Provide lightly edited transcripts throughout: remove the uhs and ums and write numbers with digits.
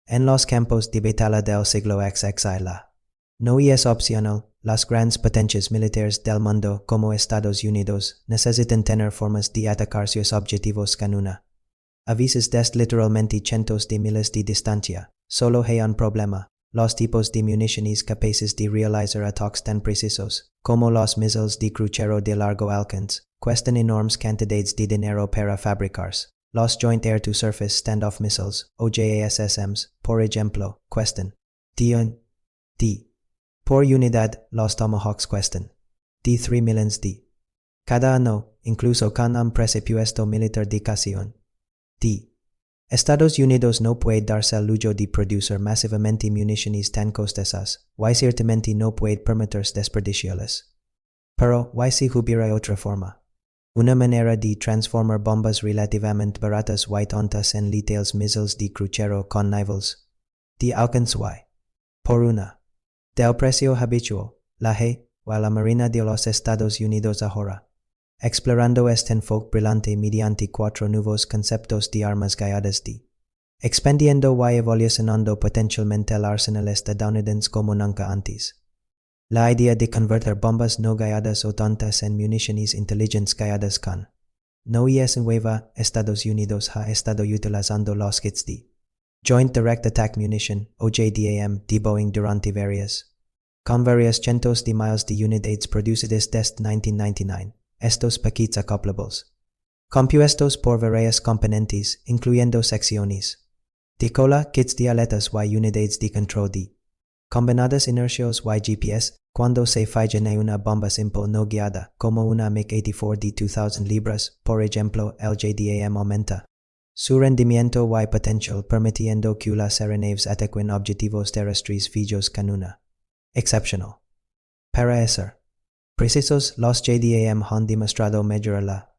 En los campos de batalla del siglo XXI no es opcional, las grandes potencias militares del mundo como Estados Unidos necesitan tener formas de atacar sus objetivos con una. A veces desde literalmente cientos de miles de distancia. Solo hay un problema. Los tipos de municiones capaces de realizar ataques tan precisos, como los misiles de crucero de largo alcance, cuestan enormes cantidades de dinero para fabricarse. Los Joint Air-to-Surface Standoff Missiles, o JASSMs, por ejemplo, cuestan D. Por unidad, los Tomahawks cuestan D3 millones de. Cada año, incluso con un presupuesto militar de casi un D. Estados Unidos no puede darse el lujo de producir masivamente municiones tan costosas, y ciertamente no puede permitirse desperdiciarlas. Pero, ¿y si hubiera otra forma? Una manera de transformar bombas relativamente baratas y tontas en letales misiles de crucero con navales de alcance y, por una, del precio habitual, la G, o la Marina de los Estados Unidos ahora, explorando este enfoque brillante mediante 4 nuevos conceptos de armas guiadas de, expandiendo y evolucionando potencialmente el arsenal estadounidense como nunca antes. La idea de convertir bombas no guiadas o tontas en municiones inteligentes guiadas con no es nueva. Estados Unidos ha estado utilizando los kits de Joint Direct Attack Munition o JDAM de Boeing durante con varios cientos de miles de unidades producidas desde 1999. Estos paquetes acoplables, compuestos por varios componentes, incluyendo secciones de cola, kits de aletas y unidades de control de combinadas inercios y GPS, cuando se falla en una bomba simple no guiada, como una MiG-84 de 2000 libras, por ejemplo, el JDAM aumenta su rendimiento y potencial, permitiendo que las aeronaves ataquen objetivos terrestres fijos con una excepcional. Para ser precisos, los JDAM han demostrado mejorar la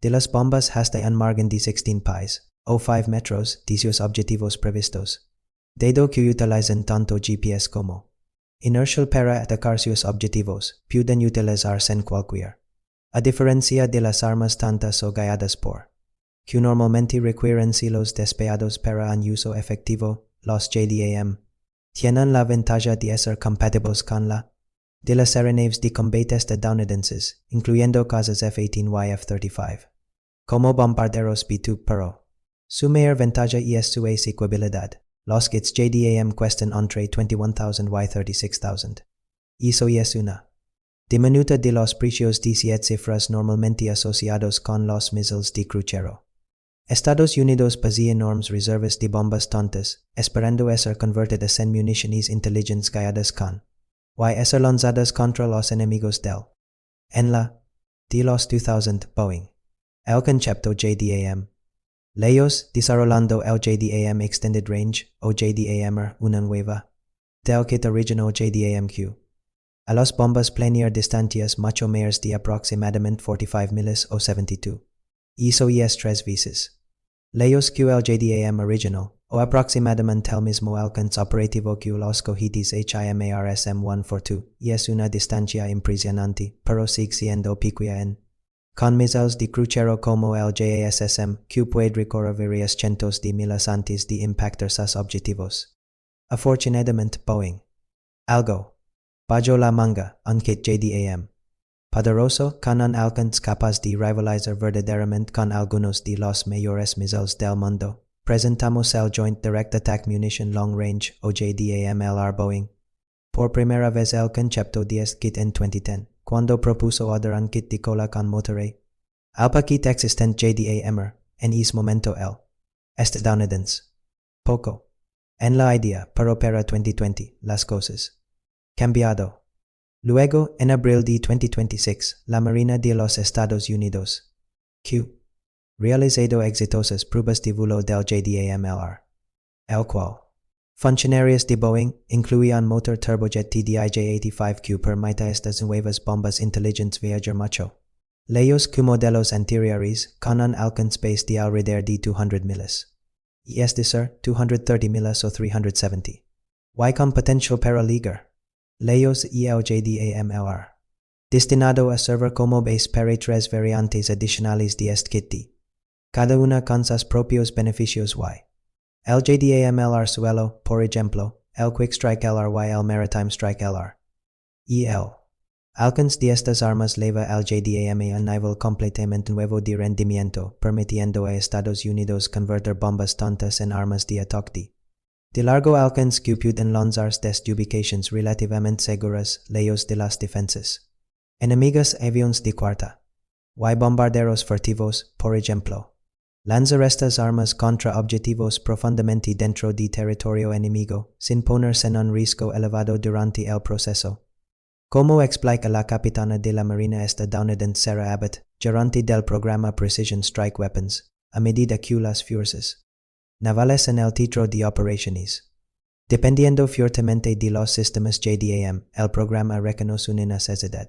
de las bombas hasta un margen de 16 pies, o 5 metros, de sus objetivos previstos, dado que utilizan tanto GPS como inercial para atacar sus objetivos, pueden utilizarse en cualquier. A diferencia de las armas tantas o guiadas por que normalmente requieren silos despejados para un uso efectivo, los JDAM tienen la ventaja de ser compatibles con la de las aeronaves de combate estadounidenses, incluyendo casas F-18 y F-35, como bombarderos B-2, pero su mayor ventaja es su asequibilidad. Los kits JDAM cuestan entre $21,000 y $36,000. Eso es una diminuta de los precios de 7 cifras normalmente asociados con los misiles de crucero. Estados Unidos posee enormes reservas de bombas tontas, esperando ser convertidas en municiones inteligentes guiadas con y ser lanzadas contra los enemigos del en la de los 2000 Boeing. El concepto JDAM. Leyos desarrollando el JDAM Extended Range o JDAMer, una nueva del kit original JDAMQ. A las bombas planear distancias mucho mayores de aproximadamente 45 miles o 72. Eso es 3 veces. Leyos que el JDAM original, o aproximadamente el mismo alcance operativo que los cohetes HIMARS-M142, y es una distancia impresionante, pero sigue siendo pequeña en con misiles de crucero como el JASSM, que puede recorrer varios cientos de miles antes de impactar sus objetivos. Afortunadamente, Boeing Algo bajo la manga un kit JDAM poderoso con un alcance capaz de rivalizar verdaderamente con algunos de los mayores misiles del mundo. Presentamos el Joint Direct Attack Munition Long Range o JDAM-LR Boeing. Por primera vez el concepto de este kit en 2010, cuando propuso ordenar un kit de cola con Monterrey. El paquete existente JDAMer, en ese momento el estadounidense. Poco en la idea, pero para 2020, las cosas cambiado. Luego, en abril de 2026, la Marina de los Estados Unidos Q realizado exitosas pruebas de vuelo del JDAM-LR, el cual funcionarios de Boeing incluían motor turbojet TDI-J85Q permite estas nuevas bombas inteligentes viajar mucho lejos que modelos anteriores con un alcance base de alrededor de 200 miles, y es decir, 230 miles o 370. Y con potencial para ligar lejos y el JDAM-LR, destinado a servir como base para 3 variantes adicionales de este kit, cada una con sus propios beneficios y El JDAMLR suelo, por ejemplo, el Quick Strike LR y el Maritime Strike LR. Y el alcance de estas armas leva al JDAM a un nivel completamente nuevo de rendimiento, permitiendo a Estados Unidos convertir bombas tontas en armas de ataque de largo alcance que pueden lanzarse desde ubicaciones relativamente seguras, lejos de las defensas enemigas. Aviones de cuarta y bombarderos furtivos, por ejemplo, lanzar estas armas contra objetivos profundamente dentro de territorio enemigo, sin ponerse en un riesgo elevado durante el proceso. Como explica la capitana de la Marina estadounidense Sarah Abbott, gerente del programa Precision Strike Weapons, a medida que las fuerzas navales en el teatro de operaciones, dependiendo fuertemente de los sistemas JDAM, el programa reconoce una necesidad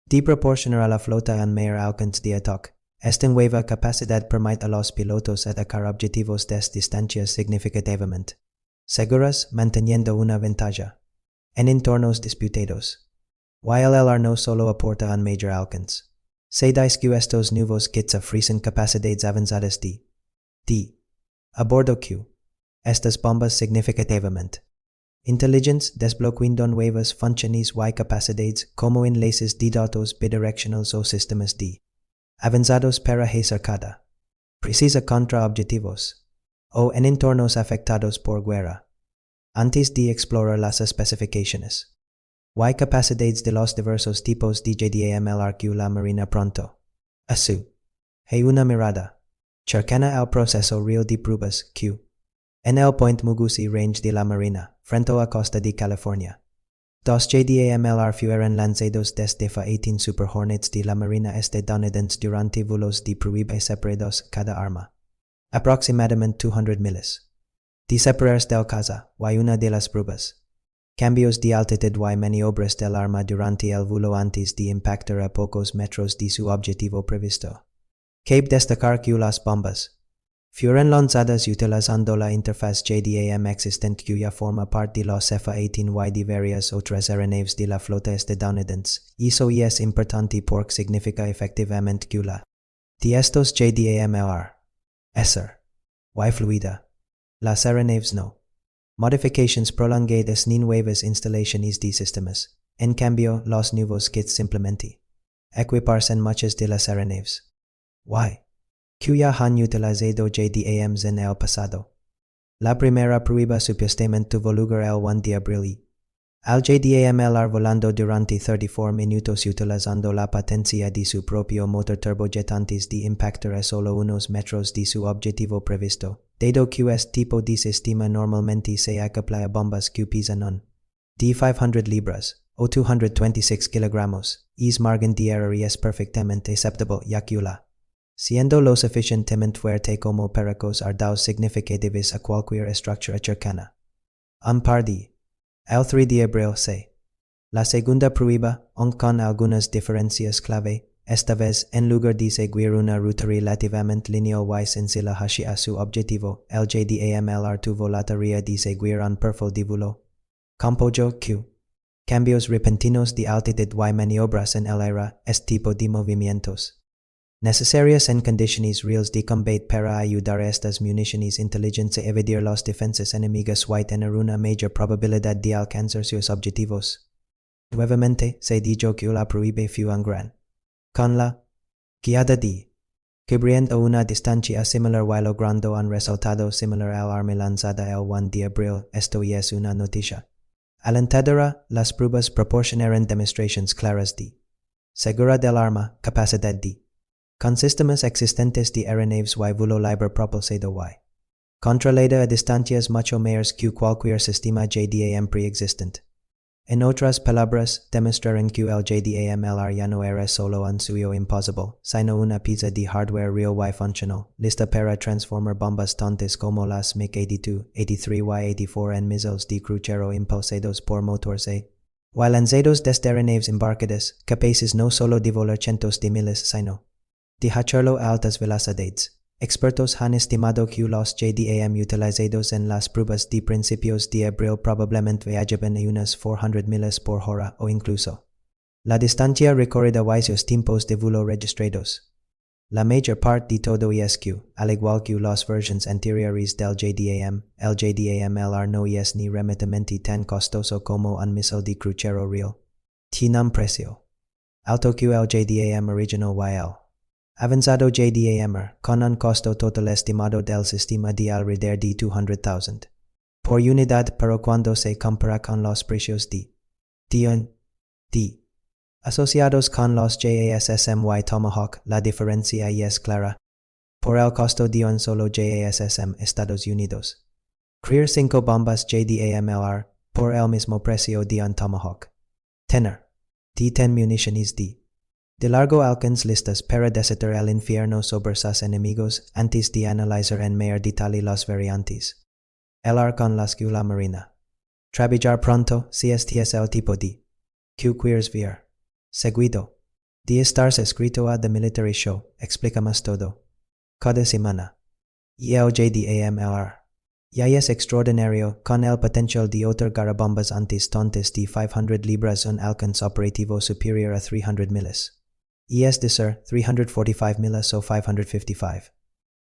de proporcionar a la flota un mayor alcance de ataque. Esta nueva capacidad permite a los pilotos atacar objetivos desde distancias significativamente seguras, manteniendo una ventaja en entornos disputados. While LR no solo aporta un mayor alcance, se dice que estos nuevos kits ofrecen capacidades avanzadas de a bordo que estas bombas significativamente inteligentes, desbloqueando nuevas funciones y capacidades como enlaces de datos bidireccionales o sistemas de avanzados para hacer cada precisa contra objetivos o en entornos afectados por guerra. Antes de explorar las especificaciones y capacidades de los diversos tipos de JDAMLR que la Marina pronto hay una mirada cercana al proceso real de pruebas que en el Point Mugusi Range de la Marina, frente a costa de California. Dos JDAMLR fueron lanzados desde F-18 Super Hornets de la Marina estadounidense durante vuelos de prueba separados cada arma, aproximadamente 200 millas de separarse del casa, y una de las pruebas cambios de altitud y maniobras del arma durante el vuelo antes de impactar a pocos metros de su objetivo previsto. Cabe destacar que las bombas fueron lanzadas utilizando la interfaz JDAM existente que ya forma parte de los F-18 y de varias otras aeronaves de la flota estadounidense. Eso es importante porque significa efectivamente que la de estos JDAMLR, Hacer y fluida, las aeronaves no modifications prolongadas ni nuevas instalaciones de sistemas. En cambio, los nuevos kits simplemente equiparse en muchas de las aeronaves que ya han utilizado JDAMs en el pasado. La primera prueba supuestamente tuvo lugar el 1 de abril y al JDAMLR volando durante 34 minutos utilizando la potencia de su propio motor turbojet antes de impactar a solo unos metros de su objetivo previsto, dado que este tipo de sistema normalmente se acopla a bombas que pesan de 500 libras o 226 kilogramos. Es margen de error es perfectamente aceptable ya que siendo lo suficientemente fuerte como para causar daños significativos a cualquier estructura cercana. Un par de el 3 de abril la segunda prueba, aunque con algunas diferencias clave, esta vez en lugar de seguir una ruta relativamente lineal y sencilla hacia su objetivo, el JDAMLR tuvo la tarea de seguir un perfil de vuelo compuesto que cambios repentinos de altitud y maniobras en el aire. Este tipo de movimientos necesarias en condiciones reales de combate para ayudar a estas municiones inteligentes a evadir las defensas enemigas y tener una mayor probabilidad de alcanzar sus objetivos. Nuevamente, se dijo que la prueba fue un gran con la guiada de cubriendo una distancia similar y logrando un resultado similar al arma lanzada el 1 de abril. Esto es una noticia alentadora. Las pruebas proporcionaron demostraciones claras de seguridad del arma, capacidad de con sistemas existentes de aeronaves y vuelo libre propulsado y controlada a distancias mucho mayores que cualquier sistema JDAM preexistente. En otras palabras, demostraron que el JDAMLR ya no era solo un sueño imposible, sino una pieza de hardware real y funcional, lista para transformar bombas tontas como las MiG-82, 83 y 84 en misiles de crucero impulsados por motores y lanzados desde aeronaves embarcadas, capaces no solo de volar cientos de miles, sino de hacerlo a altas velocidades. Expertos han estimado que los JDAM utilizados en las pruebas de principios de abril probablemente viajaban a unas 400 millas por hora o incluso la distancia recorrida y sus tiempos de vuelo registrados. La mayor parte de todo ESQ, al igual que las versiones anteriores del JDAM, el JDAM-LR no es ni remotamente tan costoso como un misil de crucero real. Tiene un precio alto que el JDAM original YL. Avanzado JDAMer, con un costo total estimado del sistema de alrededor de $200,000 por unidad, pero cuando se compara con los precios de asociados con los JASSM-Y Tomahawk, la diferencia es clara. Por el costo de un solo JASSM Estados Unidos. Crear 5 bombas JDAM-LR por el mismo precio de un Tomahawk. Tener 10 municiones de largo alcance listas para desatar el infierno sobre sus enemigos antes de analizar en mayor detalle las variantes. LR con la escuela marina. Trabajar pronto si este es el tipo de que quieres ver. Seguido de estar escrito a The Military Show, explicamos todo. Cada semana. Y el JDAM-LR. Ya es extraordinario con el potencial de otorgar bombas antitontes de 500 libras un alcance operativo superior a 300 miles. Y es decir, 345 miles o 555.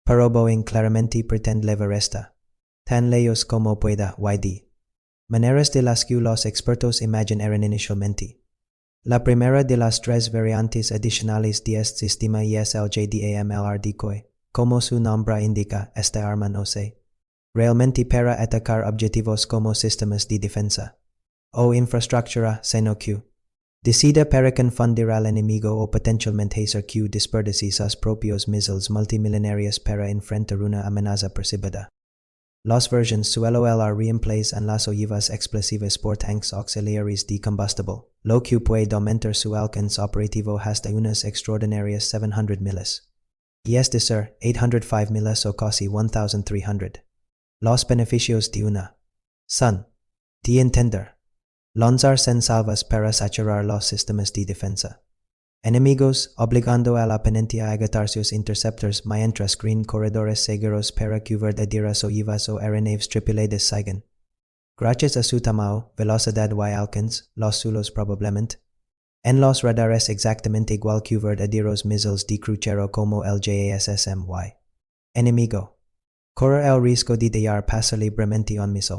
Pero Boeing claramente pretende levar esta tan lejos como pueda, YD. Maneras de las que los expertos imaginaron inicialmente. La primera de las 3 variantes adicionales de este sistema es el JDAM-LR decoy. Como su nombre indica, esta arma no se realmente para atacar objetivos como sistemas de defensa o infraestructura, sino que decida para confundir al enemigo o potencialmente hacer que desperdicie sus propios misiles multimillenarios para enfrentar una amenaza percibida. Las versiones suelo LR reemplazan las ojivas explosivas por tanques auxiliares de combustible, lo que puede aumentar su alcance operativo hasta unas extraordinarias 700 miles. Y es decir, 805 miles o casi 1300. Los beneficios de una son de entender. Lanzar sin salvas para saturar los sistemas de defensa. Enemigos, obligando al oponente a agotar sus interceptors mientras crean corredores seguros para que verdaderas ojivas o aeronaves tripuladas sigan. Gracias a su tamaño, velocidad y alcance, los sulos probablemente en los radares exactamente igual que verdaderos misiles de crucero como el JASSM-Y. Enemigo. Corre el riesgo de dejar pasar libremente un misil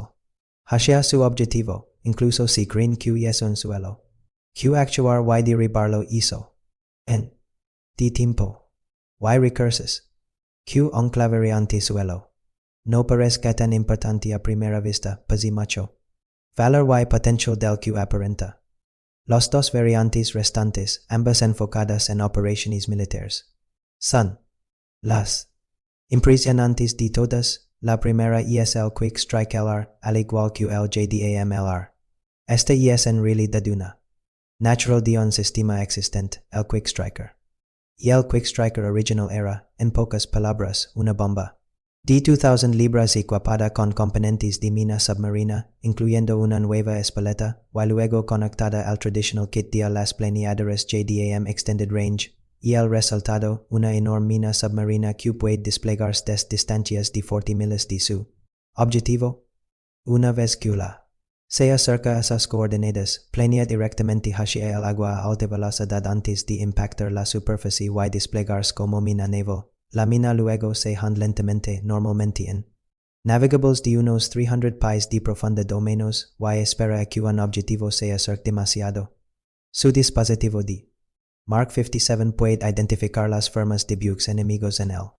hacia su objetivo, incluso si creen que es un suelo. Que actuar y derribarlo hizo. En de tiempo. Y recursos. Que ancla variante suelo. No parezca tan importante a primera vista, pues y macho. Valor y potencial del que aparenta. Las 2 variantes restantes, ambas enfocadas en operaciones militares, son las impresionantes de todas. La primera es el Quick Strike LR, al igual que el JDAM-LR. Esta es en realidad una natural de un sistema existente, el Quick Striker. Y el Quick Striker original era, en pocas palabras, una bomba de 2000 libras equipada con componentes de mina submarina, incluyendo una nueva espoleta, y luego conectada al traditional kit de las planeadoras JDAM Extended Range, y el resultado, una enorme mina submarina que puede desplegarse desde distancias de 40 miles de su objetivo. Una vez que se acerca a sus coordenadas, planea directamente hacia el agua a alta velocidad antes de impactar la superficie y desplegarse como mina naval. La mina luego se hunde lentamente, normalmente en navegables de unos 300 pies de profundidad o menos, y espera a que un objetivo se acerque demasiado. Su dispositivo de Mark 57 puede identificar las formas de buques enemigos en él,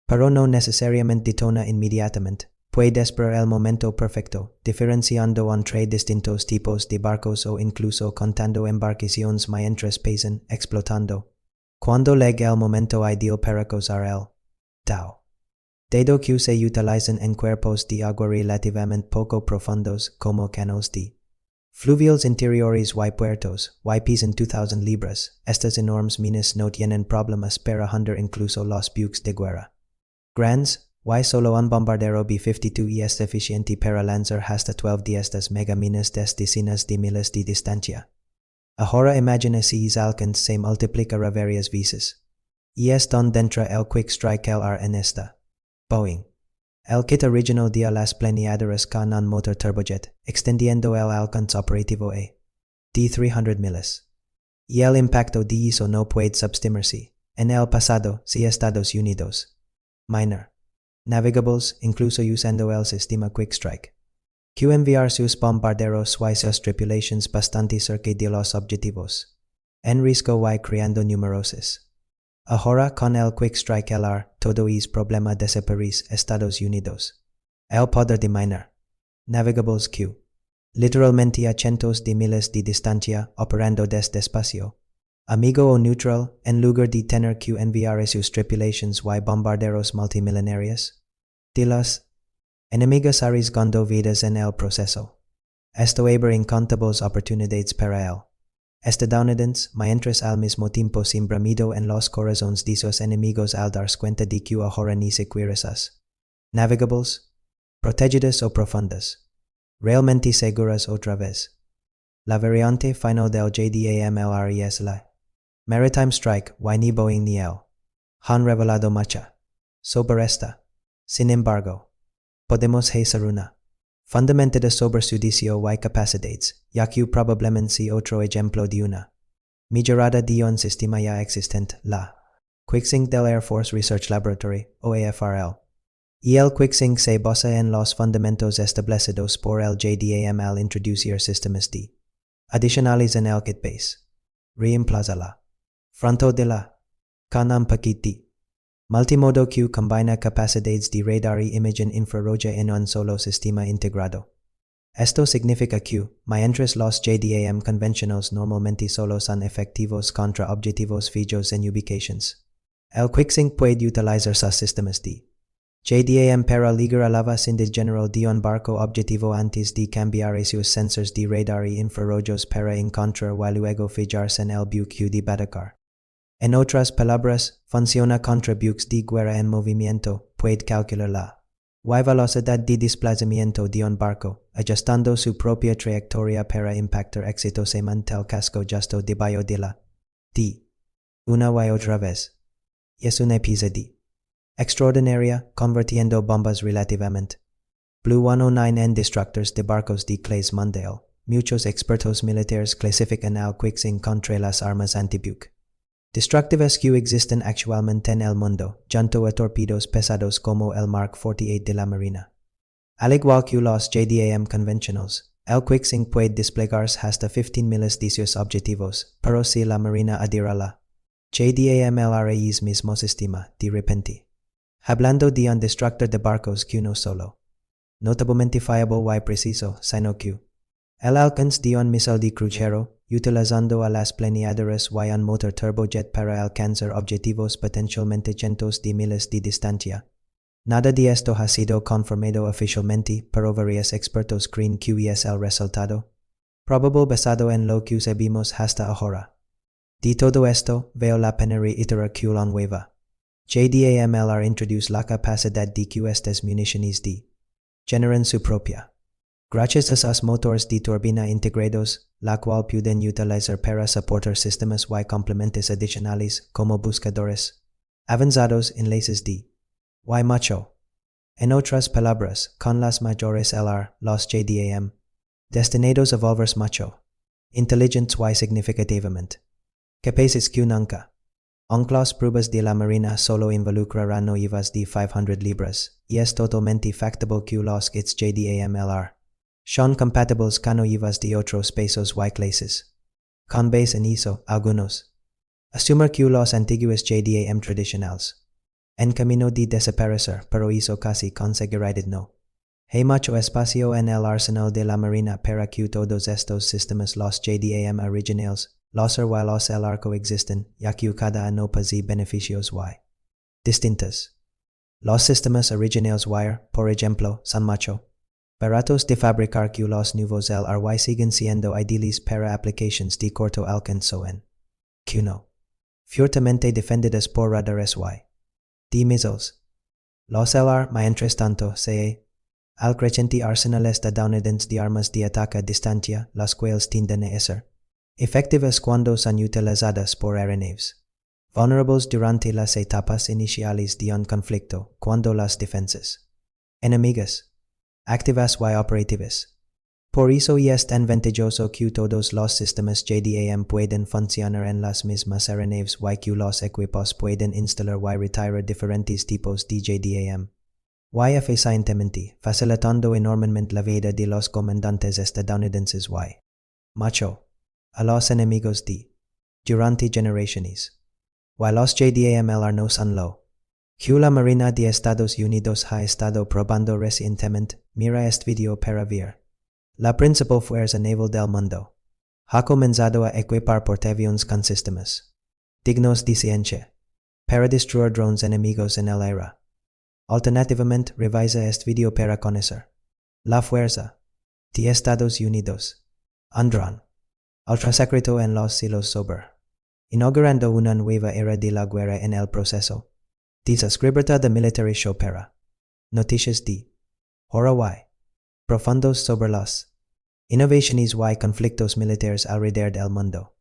pero no necesariamente detona inmediatamente. Puede esperar el momento perfecto, diferenciando entre distintos tipos de barcos o incluso contando embarcaciones mientras pasan, explotando. Cuando llega el momento ideal para causar el dado que se utilizan en cuerpos de agua relativamente poco profundos como canals de fluviales interiores y puertos, y pesan 2000 libras, estas enormes minas no tienen problemas para hundir incluso los buques de guerra grandes. Y solo un bombardero B-52 es eficiente para lanzar hasta 12 de estas megaminas desde decenas de miles de distancia. Ahora imagina si el alcance se multiplicará varias veces. Y es donde entra el Quick Strike LR en esta. Boeing. El kit original de las planeadoras con un motor turbojet, extendiendo el alcance operativo de 300 miles. Y el impacto de eso no puede subestimarse. En el pasado, si Estados Unidos. Minor. Navigables, incluso usando el sistema Quick Strike. Que enviar sus bombarderos y sus tripulations bastante cerca de los objetivos. En riesgo y creando numerosos. Ahora con el Quick Strike LR, todo es problema desaparece Estados Unidos. El poder de minor. Navigables Q. Literalmente a cientos de miles de distancia, operando desde espacio. Amigo o neutral, en lugar de tener que enviar sus tripulations y bombarderos multimillonarios. De las enemigas arriesgando vidas en el proceso. Esto abre incontables oportunidades para él. Estadounidenses, mientras al mismo tiempo sin bramido en los corazones de sus enemigos al darse cuenta de que ahora ni siquiera esas navigables, protegidas o profundas, realmente seguras otra vez. La variante final del JDAMLR es la Maritime Strike y ni Boeing ni él han revelado mucha sobre esta. Sin embargo, podemos hacer una fundamentada sobre su diseño y capacidades, ya que probablemente otro ejemplo de una mejorada de un sistema ya existente, la Quicksync del Air Force Research Laboratory, o AFRL. Y el Quicksync se basa en los fundamentos establecidos por el JDAM al introducir sistemas de adicionales en el kit base. Reemplaza la fronto de la con un paquete multimodo que combina capacidades de radar y imagen infrarroja en un solo sistema integrado. Esto significa que, mientras los JDAM convencionales normalmente solo son efectivos contra objetivos fijos en ubications, el Quicksync puede utilizar sus sistemas de JDAM para ligar a la base de general de un barco objetivo antes de cambiar sus sensores de radar y infrarrojos para encontrar y luego fijarse en el buque de Badacar. En otras palabras, funciona contra buques de guerra en movimiento, puede calcular la velocidad de desplazamiento de un barco, ajustando su propia trayectoria para impactar exitosamente el casco justo debajo de la D. Una y otra vez. Es una episodio extraordinaria, convirtiendo bombas relativamente Blue 109 en destructores de barcos de clase mundial. Muchos expertos militares clasifican al Quicksync contra las armas antibuque destructivas que existen actualmente en el mundo, junto a torpedos pesados como el Mark 48 de la Marina. Al igual que los JDAM convencionales, el Quicksync puede desplegarse hasta 15 miles de sus objetivos, pero si la Marina adhiere a la JDAM el mismo sistema, de repente. Hablando de un destructor de barcos que no solo notablemente fiable y preciso, sino que el alcance de un misil de crucero, utilizando a las planeadoras y un motor turbojet para alcanzar objetivos potencialmente cientos de miles de distancia. Nada de esto ha sido confirmado oficialmente, pero varios expertos creen que es el resultado probable basado en lo que sabemos hasta ahora. De todo esto, veo la pena reiterar que la nueva JDAMLR introduce la capacidad de que estas municiones de generan su propia. Gracias a sus motores de turbina integrados, la cual pueden utilizar para soportar sistemas y complementos adicionales como buscadores avanzados, enlaces de y mucho. En otras palabras, con las mayores LR, los JDAM, destinados a volverse mucho inteligentes y significativamente capaces que nunca. Aunque las pruebas de la Marina solo involucrarán noivas de 500 libras, y es totalmente factible que los kits JDAM-LR son compatibles con noivas de otros pesos y clases. Con base en eso, algunos asumir que los antiguos JDAM tradicionales en camino de desaparecer, pero eso casi con seguridad no. Hay mucho espacio en el arsenal de la Marina para que todos estos sistemas los JDAM originales los y los LR coexisten, ya que cada uno posee beneficios y distintos. Los sistemas originales wire, por ejemplo, son mucho baratos de fabricar que los nuevos LR siguen siendo ideales para aplicaciones de corto alcance en Q1. Fuertemente defendidas por radares y de missiles. Los LR, mientras tanto, se al creciente arsenal estadounidense de armas de ataque a distancia, las cuales tienden a ser efectivas cuando son utilizadas por aeronaves vulnerables durante las etapas iniciales de un conflicto, cuando las defensas enemigas, activas y operativas, Por eso es tan ventajoso que todos los sistemas JDAM pueden funcionar en las mismas aeronaves y que los equipos pueden instalar y retirar diferentes tipos de JDAM. Y eficientemente, facilitando enormemente la vida de los comandantes estadounidenses y macho a los enemigos durante generaciones. Y los JDAM no son lo que la Marina de Estados Unidos ha estado probando recientemente. Mira este video para ver. La principal fuerza naval del mundo ha comenzado a equipar portaaviones con sistemas dignos de ciencia para destruir drones enemigos en el aire. Alternativamente, revisa este video para conocer la fuerza de Estados Unidos. Un dron ultra secreto en los cielos sobre, inaugurando una nueva era de la guerra en el proceso. Suscríbete de Militar Show para noticias de horror y profundos sobre las innovaciones y conflictos militares alrededor del mundo.